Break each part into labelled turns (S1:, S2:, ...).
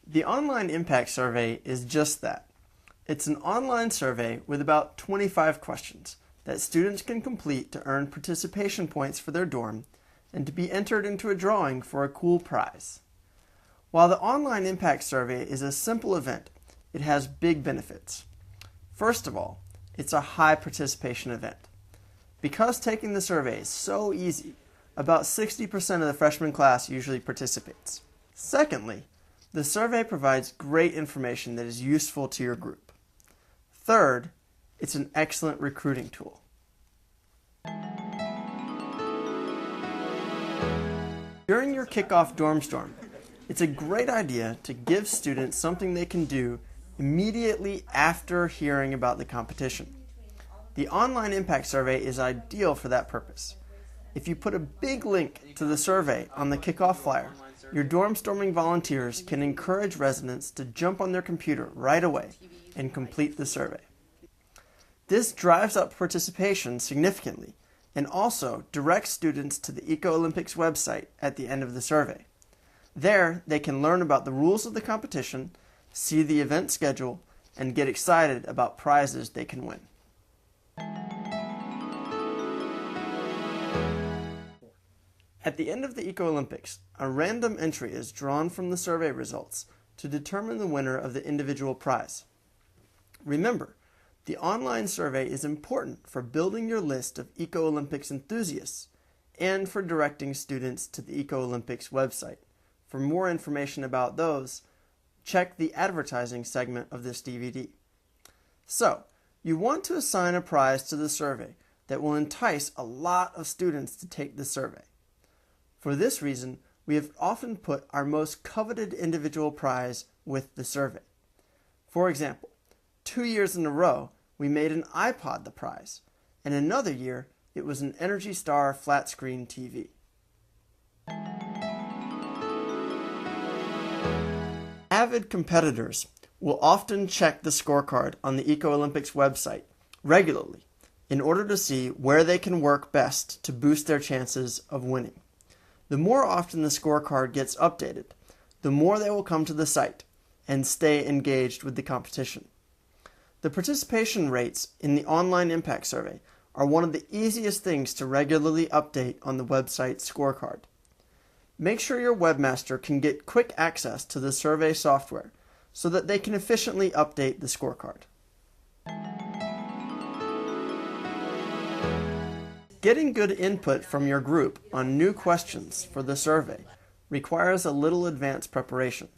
S1: The Online Impact Survey is just that. It's an online survey with about 25 questions that students can complete to earn participation points for their dorm and to be entered into a drawing for a cool prize. While the Online Impact Survey is a simple event, it has big benefits. First of all, it's a high participation event. Because taking the survey is so easy, about 60% of the freshman class usually participates. Secondly, the survey provides great information that is useful to your group. Third, it's an excellent recruiting tool. During your kickoff dorm storm, it's a great idea to give students something they can do immediately after hearing about the competition. The Online Impact Survey is ideal for that purpose. If you put a big link to the survey on the kickoff flyer, your dorm storming volunteers can encourage residents to jump on their computer right away and complete the survey. This drives up participation significantly and also directs students to the Eco Olympics website at the end of the survey. There, they can learn about the rules of the competition, see the event schedule, and get excited about prizes they can win. At the end of the Eco Olympics, a random entry is drawn from the survey results to determine the winner of the individual prize. Remember, the online survey is important for building your list of Eco Olympics enthusiasts and for directing students to the Eco Olympics website. For more information about those, check the advertising segment of this DVD. So, you want to assign a prize to the survey that will entice a lot of students to take the survey. For this reason, we have often put our most coveted individual prize with the survey. For example, 2 years in a row, we made an iPod the prize, and another year, it was an Energy Star flat screen TV. Avid competitors will often check the scorecard on the Eco Olympics website regularly in order to see where they can work best to boost their chances of winning. The more often the scorecard gets updated, the more they will come to the site and stay engaged with the competition. The participation rates in the Online Impact Survey are one of the easiest things to regularly update on the website scorecard. Make sure your webmaster can get quick access to the survey software so that they can efficiently update the scorecard. Getting good input from your group on new questions for the survey requires a little advanced preparation.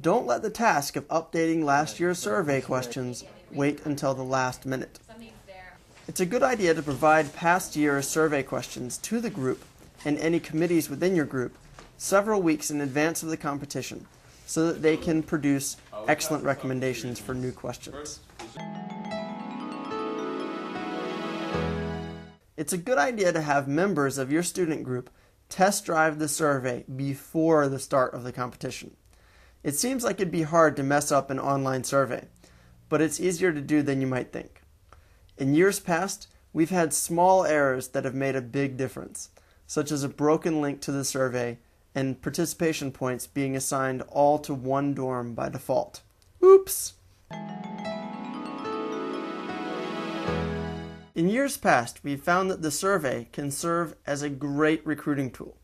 S1: Don't let the task of updating last year's survey questions wait until the last minute. It's a good idea to provide past year's survey questions to the group and any committees within your group several weeks in advance of the competition so that they can produce excellent recommendations for new questions. It's a good idea to have members of your student group test drive the survey before the start of the competition. It seems like it'd be hard to mess up an online survey, but it's easier to do than you might think. In years past, we've had small errors that have made a big difference, such as a broken link to the survey and participation points being assigned all to one dorm by default. Oops! In years past, we've found that the survey can serve as a great recruiting tool.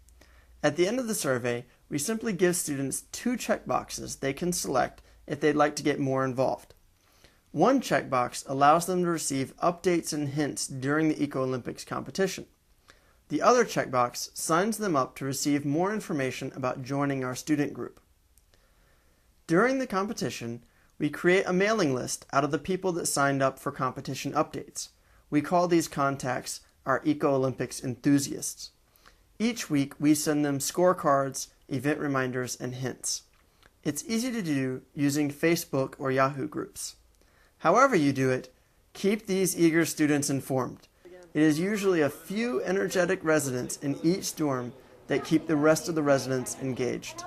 S1: At the end of the survey, we simply give students 2 checkboxes they can select if they'd like to get more involved. One checkbox allows them to receive updates and hints during the Eco Olympics competition. The other checkbox signs them up to receive more information about joining our student group. During the competition, we create a mailing list out of the people that signed up for competition updates. We call these contacts our Eco Olympics enthusiasts. Each week, we send them scorecards, event reminders, and hints. It's easy to do using Facebook or Yahoo groups. However you do it, keep these eager students informed. It is usually a few energetic residents in each dorm that keep the rest of the residents engaged.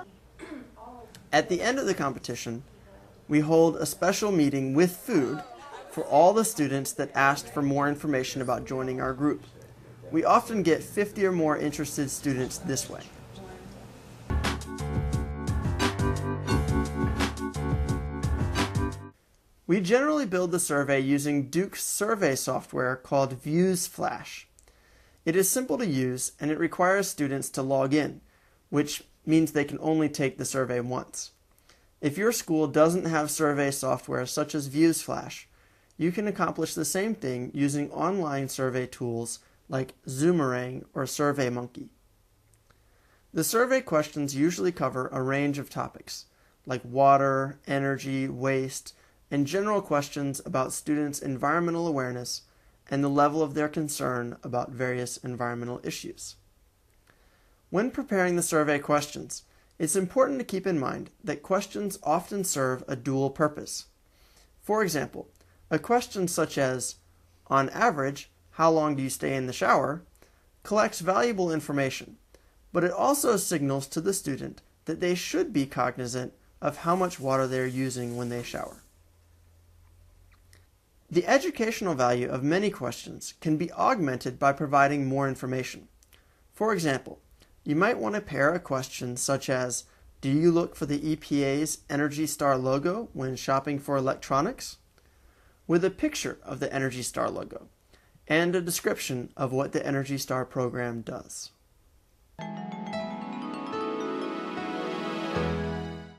S1: At the end of the competition, we hold a special meeting with food for all the students that asked for more information about joining our group. We often get 50 or more interested students this way. We generally build the survey using Duke's survey software called ViewsFlash. It is simple to use and it requires students to log in, which means they can only take the survey once. If your school doesn't have survey software such as ViewsFlash, you can accomplish the same thing using online survey tools like Zoomerang or SurveyMonkey. The survey questions usually cover a range of topics, like water, energy, waste, and general questions about students' environmental awareness and the level of their concern about various environmental issues. When preparing the survey questions, it's important to keep in mind that questions often serve a dual purpose. For example, a question such as, on average, how long do you stay in the shower, collects valuable information, but it also signals to the student that they should be cognizant of how much water they are using when they shower. The educational value of many questions can be augmented by providing more information. For example, you might want to pair a question such as, do you look for the EPA's Energy Star logo when shopping for electronics? With a picture of the Energy Star logo and a description of what the Energy Star program does.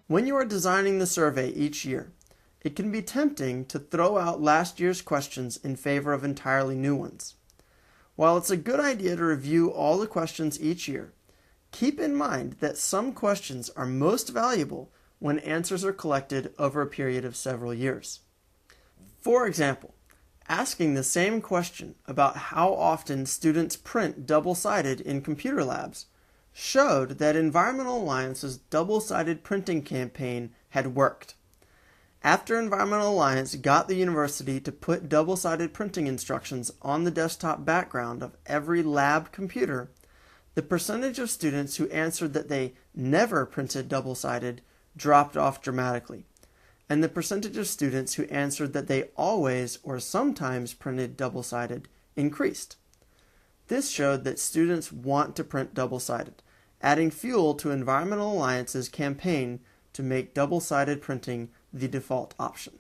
S1: When you are designing the survey each year, it can be tempting to throw out last year's questions in favor of entirely new ones. While it's a good idea to review all the questions each year, keep in mind that some questions are most valuable when answers are collected over a period of several years. For example, asking the same question about how often students print double-sided in computer labs showed that Environmental Alliance's double-sided printing campaign had worked. After Environmental Alliance got the university to put double-sided printing instructions on the desktop background of every lab computer, the percentage of students who answered that they never printed double-sided dropped off dramatically, and the percentage of students who answered that they always or sometimes printed double-sided increased. This showed that students want to print double-sided, adding fuel to Environmental Alliance's campaign to make double-sided printing the default option.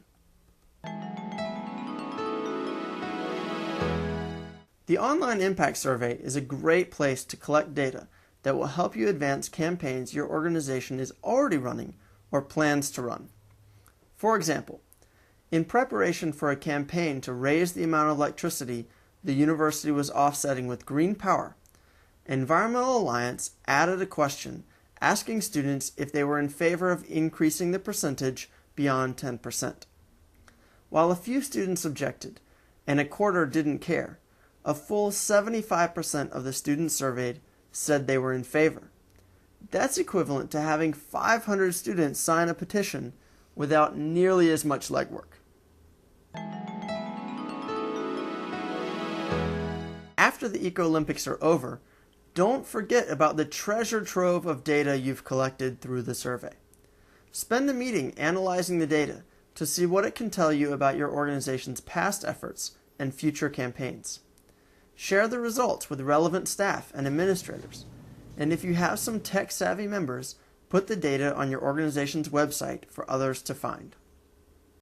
S1: The Online Impact Survey is a great place to collect data that will help you advance campaigns your organization is already running or plans to run. For example, in preparation for a campaign to raise the amount of electricity the university was offsetting with green power, Environmental Alliance added a question asking students if they were in favor of increasing the percentage beyond 10%. While a few students objected, and a quarter didn't care, a full 75% of the students surveyed said they were in favor. That's equivalent to having 500 students sign a petition without nearly as much legwork. After the Eco-Olympics are over, don't forget about the treasure trove of data you've collected through the survey. Spend a meeting analyzing the data to see what it can tell you about your organization's past efforts and future campaigns. Share the results with relevant staff and administrators, and if you have some tech-savvy members, put the data on your organization's website for others to find.